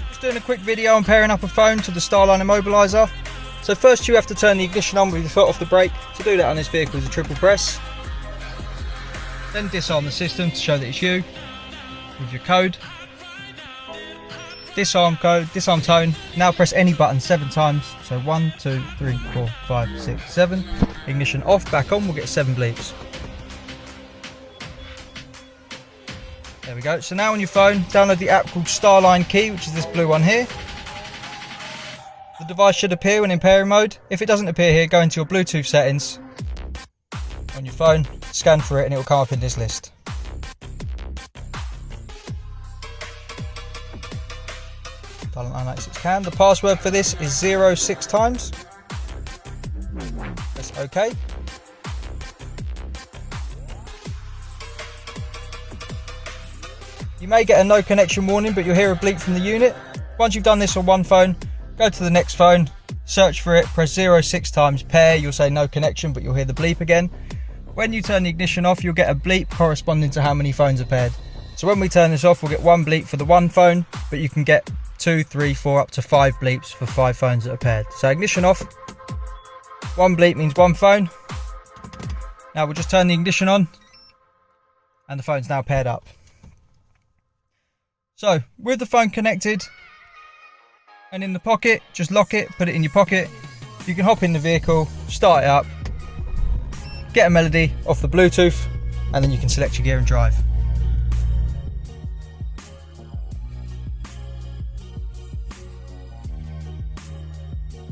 Just doing a quick video on pairing up a phone to the Starline Immobiliser. So first you have to turn the ignition on with your foot off the brake. To do that on this vehicle is a triple press. Then disarm the system to show that it's you with your code. Disarm code, disarm tone. Now press any button 7 times. So 1, 2, 3, 4, 5, 6, 7. Ignition off, back on, we'll get 7 bleeps. There we go. So now on your phone, download the app called Starline Key, which is this blue one here. The device should appear when in pairing mode. If it doesn't appear here, go into your Bluetooth settings on your phone, scan for it, and it will come up in this list. Starline i96 can. The password for this is 06 times. Press OK. You may get a no connection warning, but you'll hear a bleep from the unit. Once you've done this on one phone, go to the next phone, search for it, press 06 times pair. You'll say no connection, but you'll hear the bleep again. When you turn the ignition off, you'll get a bleep corresponding to how many phones are paired. So when we turn this off, we'll get 1 bleep for the one phone, but you can get 2, 3, 4, up to 5 bleeps for 5 phones that are paired. So ignition off, 1 bleep means 1 phone. Now we'll just turn the ignition on, and the phone's now paired up. So with the phone connected and in the pocket, just lock it, put it in your pocket. You can hop in the vehicle, start it up, get a melody off the Bluetooth, and then you can select your gear and drive.